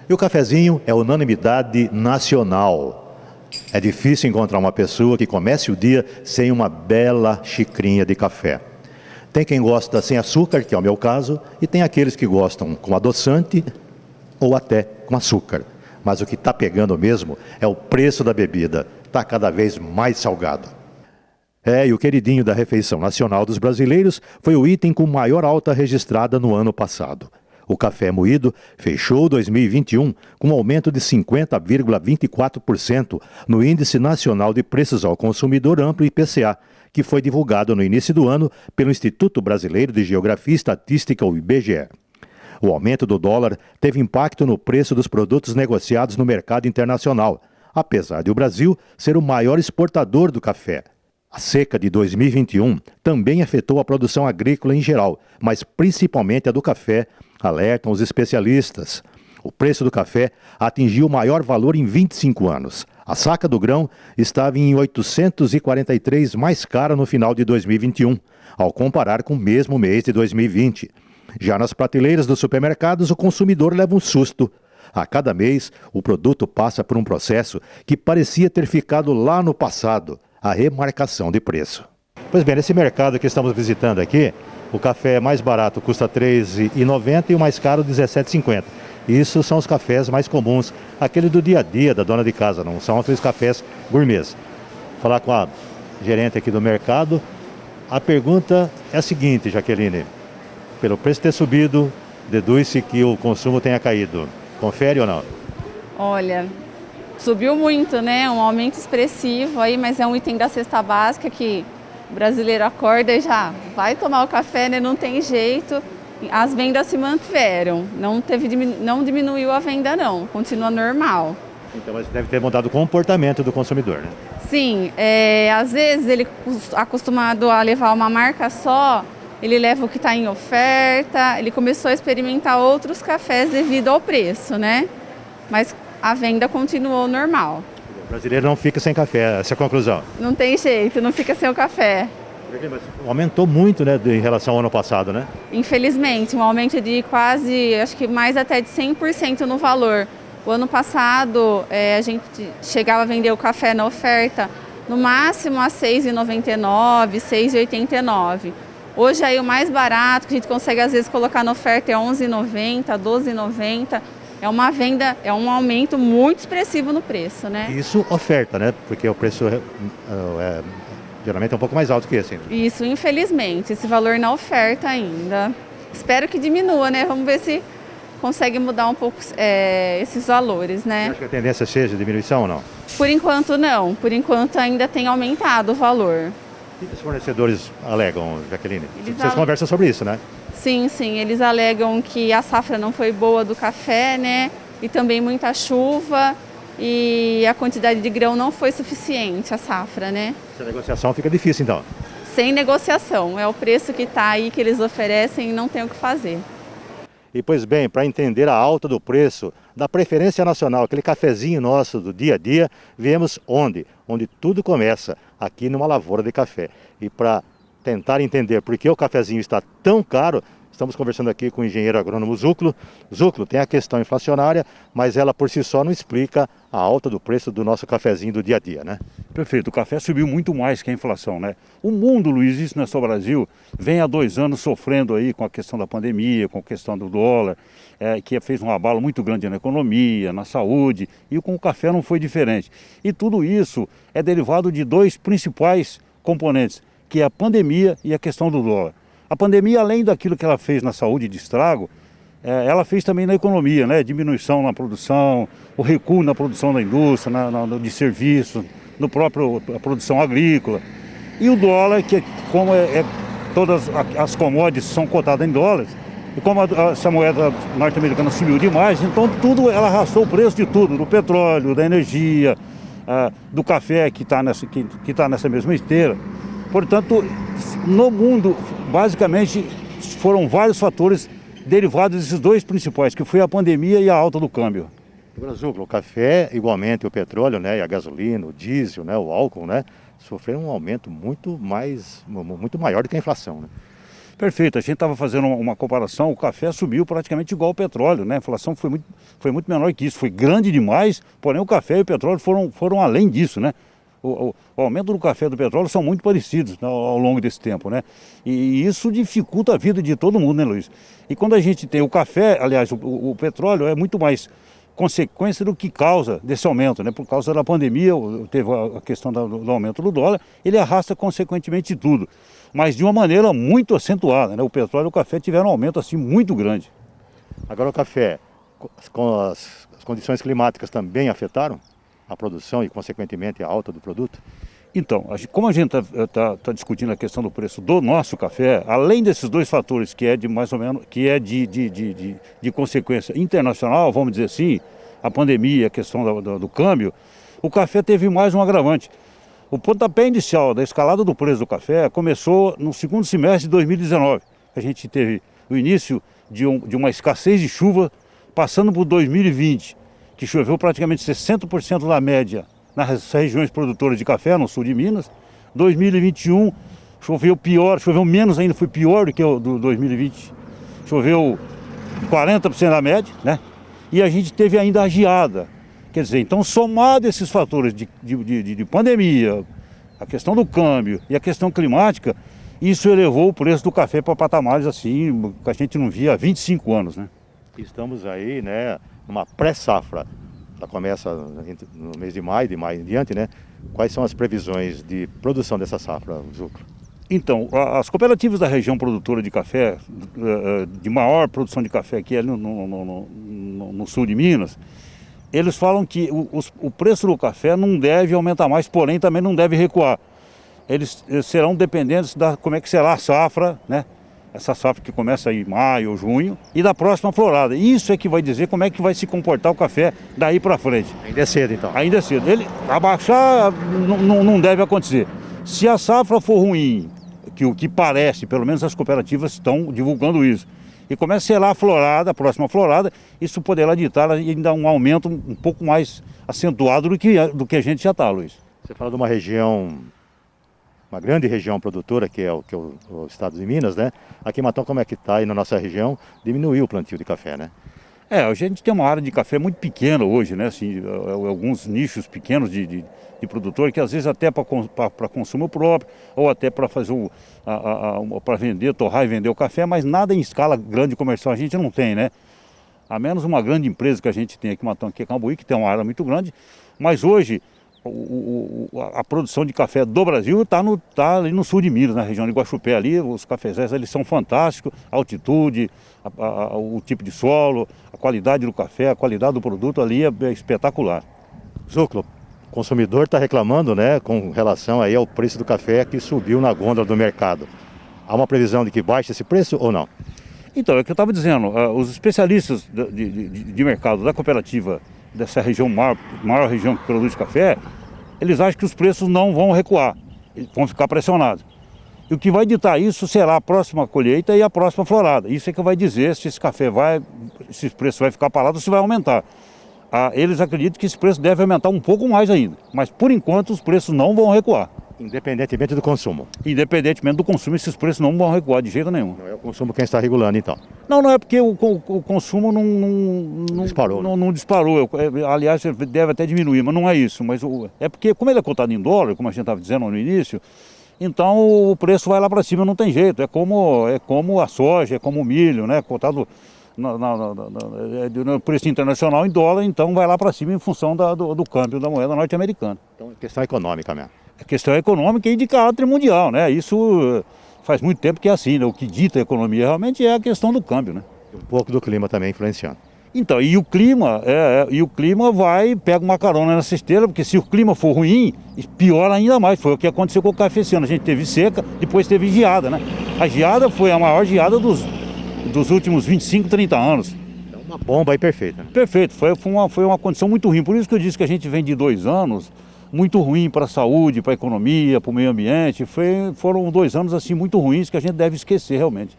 E o cafezinho é unanimidade nacional. É difícil encontrar uma pessoa que comece o dia sem uma bela xicrinha de café. Tem quem gosta sem açúcar, que é o meu caso, e tem aqueles que gostam com adoçante ou até com açúcar. Mas o que está pegando mesmo é o preço da bebida. Está cada vez mais salgado. E o queridinho da refeição nacional dos brasileiros foi o item com maior alta registrada no ano passado. O café moído fechou 2021 com um aumento de 50,24% no Índice Nacional de Preços ao Consumidor Amplo IPCA, que foi divulgado no início do ano pelo Instituto Brasileiro de Geografia e Estatística, o IBGE. O aumento do dólar teve impacto no preço dos produtos negociados no mercado internacional, apesar de o Brasil ser o maior exportador do café. A seca de 2021 também afetou a produção agrícola em geral, mas principalmente a do café, alertam os especialistas. O preço do café atingiu o maior valor em 25 anos. A saca do grão estava em 843 mais cara no final de 2021, ao comparar com o mesmo mês de 2020. Já nas prateleiras dos supermercados, o consumidor leva um susto. A cada mês, o produto passa por um processo que parecia ter ficado lá no passado, a remarcação de preço. Pois bem, nesse mercado que estamos visitando aqui, o café mais barato custa R$ 13,90 e o mais caro R$ 17,50. Isso são os cafés mais comuns, aquele do dia a dia da dona de casa, não são aqueles cafés gourmets. Vou falar com a gerente aqui do mercado. A pergunta é a seguinte, Jaqueline. Pelo preço ter subido, deduz-se que o consumo tenha caído. Confere ou não? Olha, subiu muito, né? Um aumento expressivo aí, mas é um item da cesta básica que o brasileiro acorda e já vai tomar o café, né? Não tem jeito. As vendas se mantiveram, não diminuiu a venda não, continua normal. Então, mas deve ter mudado o comportamento do consumidor, né? Sim, às vezes ele acostumado a levar uma marca só, ele leva o que está em oferta, ele começou a experimentar outros cafés devido ao preço, né? Mas a venda continuou normal. O brasileiro não fica sem café, essa é a conclusão. Não tem jeito, não fica sem o café. Mas aumentou muito, né, em relação ao ano passado, né? Infelizmente, um aumento de quase, acho que mais até de 100% no valor. O ano passado, a gente chegava a vender o café na oferta no máximo a R$ 6,99, R$ 6,89. Hoje aí o mais barato que a gente consegue às vezes colocar na oferta é R$ 11,90, R$ 12,90. É uma venda, é um aumento muito expressivo no preço, né? Isso oferta, né? Porque o preço geralmente é um pouco mais alto que esse. Isso, infelizmente, esse valor na oferta ainda. Espero que diminua, né? Vamos ver se consegue mudar um pouco esses valores, né? Você acha que a tendência seja diminuição ou não? Por enquanto não, por enquanto ainda tem aumentado o valor. O que os fornecedores alegam, Jaqueline? Vocês conversam sobre isso, né? Sim, eles alegam que a safra não foi boa do café, né? E também muita chuva e a quantidade de grão não foi suficiente, a safra, né? Essa negociação fica difícil, então. Sem negociação, é o preço que está aí, que eles oferecem e não tem o que fazer. E, pois bem, para entender a alta do preço da preferência nacional, aquele cafezinho nosso do dia a dia, viemos onde? Onde tudo começa, aqui numa lavoura de café. E para tentar entender por que o cafezinho está tão caro, estamos conversando aqui com o engenheiro agrônomo Zúculo. Zúculo, tem a questão inflacionária, mas ela por si só não explica a alta do preço do nosso cafezinho do dia a dia, né? Perfeito, o café subiu muito mais que a inflação, né? O mundo, Luiz, isso não é só o Brasil, vem há 2 anos sofrendo aí com a questão da pandemia, com a questão do dólar, que fez um abalo muito grande na economia, na saúde, e com o café não foi diferente. E tudo isso é derivado de 2 principais componentes, que é a pandemia e a questão do dólar. A pandemia, além daquilo que ela fez na saúde de estrago, ela fez também na economia, né? Diminuição na produção, o recuo na produção da indústria, de serviços, no próprio a produção agrícola. E o dólar, que como todas as commodities são cotadas em dólares, e como essa moeda norte-americana subiu demais, então ela arrastou o preço de tudo, do petróleo, da energia, do café que está nessa mesma esteira. Portanto, no mundo, basicamente, foram vários fatores derivados desses 2 principais, que foi a pandemia e a alta do câmbio. Brasil, o café, igualmente o petróleo, né, e a gasolina, o diesel, né, o álcool, né, sofreram um aumento muito maior do que a inflação, né? Perfeito, a gente estava fazendo uma comparação, o café subiu praticamente igual ao petróleo, né? A inflação foi muito menor que isso, foi grande demais, porém o café e o petróleo foram além disso, né? O aumento do café e do petróleo são muito parecidos ao longo desse tempo, né? E isso dificulta a vida de todo mundo, né, Luiz? E quando a gente tem o café, aliás, o petróleo é muito mais consequência do que causa desse aumento, né? Por causa da pandemia, teve a questão do aumento do dólar, ele arrasta consequentemente tudo, mas de uma maneira muito acentuada, né? O petróleo e o café tiveram um aumento assim muito grande. Agora o café, com as condições climáticas também afetaram a produção e, consequentemente, a alta do produto? Então, como a gente tá discutindo a questão do preço do nosso café, além desses dois fatores que é de mais ou menos, que é de consequência internacional, vamos dizer assim, a pandemia, a questão do câmbio, o café teve mais um agravante. O pontapé inicial da escalada do preço do café começou no segundo semestre de 2019. A gente teve o início de uma escassez de chuva, passando por 2020, que choveu praticamente 60% da média nas regiões produtoras de café, no sul de Minas. 2021 choveu pior, choveu menos ainda, foi pior do que o do 2020. Choveu 40% da média, né? E a gente teve ainda a geada. Quer dizer, então somado esses fatores de pandemia, a questão do câmbio e a questão climática, isso elevou o preço do café para patamares assim, que a gente não via há 25 anos, né? Estamos aí, né, numa pré-safra. Ela começa no mês de maio em diante, né? Quais são as previsões de produção dessa safra, Zuclo? Então, as cooperativas da região produtora de café, de maior produção de café aqui no sul de Minas, eles falam que o preço do café não deve aumentar mais, porém também não deve recuar. Eles serão dependentes da como é que será a safra, né? Essa safra que começa em maio ou junho, e da próxima florada. Isso é que vai dizer como é que vai se comportar o café daí para frente. Ainda é cedo, então. Ainda é cedo. Ele abaixar não deve acontecer. Se a safra for ruim, o que parece, pelo menos as cooperativas estão divulgando isso, e começa a ser lá a florada, a próxima florada, isso poderá ditar ainda um aumento um pouco mais acentuado do que a gente já está, Luiz. Você fala de uma região, uma grande região produtora, que é o estado de Minas, né? Aqui em Matão, como é que está aí na nossa região? Diminuiu o plantio de café, né? A gente tem uma área de café muito pequena hoje, né? Assim, alguns nichos pequenos de produtor, que às vezes até para consumo próprio, ou até para fazer para vender, torrar e vender o café, mas nada em escala grande comercial a gente não tem, né? A menos uma grande empresa que a gente tem aqui em Matão, que é Cambuí, que tem uma área muito grande, mas hoje a produção de café do Brasil está ali no sul de Minas, na região de Guaxupé ali, os cafezais eles são fantásticos, a altitude, o tipo de solo, a qualidade do café, a qualidade do produto ali é espetacular. Zuclo, o consumidor está reclamando, né, com relação aí ao preço do café que subiu na gôndola do mercado. Há uma previsão de que baixe esse preço ou não? Então, é o que eu estava dizendo, os especialistas de mercado da cooperativa, dessa região, maior região que produz café, eles acham que os preços não vão recuar, eles vão ficar pressionados. E o que vai ditar isso será a próxima colheita e a próxima florada. Isso é que vai dizer se esse se esse preço vai ficar parado ou se vai aumentar. Eles acreditam que esse preço deve aumentar um pouco mais ainda, mas por enquanto os preços não vão recuar. Independentemente do consumo? Independentemente do consumo, esses preços não vão recuar de jeito nenhum. Não é o consumo quem está regulando, então? Não é porque o consumo não disparou. Não disparou. Aliás, deve até diminuir, mas não é isso. Mas é porque, como ele é cotado em dólar, como a gente estava dizendo no início, então o preço vai lá para cima, não tem jeito. É como a soja, é como o milho, né? Cotado no preço internacional em dólar, então vai lá para cima em função do câmbio da moeda norte-americana. Então é questão econômica mesmo. A questão econômica e de caráter mundial, né? Isso faz muito tempo que é assim, né? O que dita a economia realmente é a questão do câmbio, né? Um pouco do clima também influenciando. Então, e o clima pega uma carona nessa esteira, porque se o clima for ruim, piora ainda mais. Foi o que aconteceu com o café esse ano. A gente teve seca, depois teve geada, né? A geada foi a maior geada dos últimos 25, 30 anos. Então uma bomba aí perfeita, né? Perfeito, foi uma condição muito ruim. Por isso que eu disse que a gente vem de 2 anos muito ruim para a saúde, para a economia, para o meio ambiente. Foram 2 anos assim muito ruins que a gente deve esquecer realmente.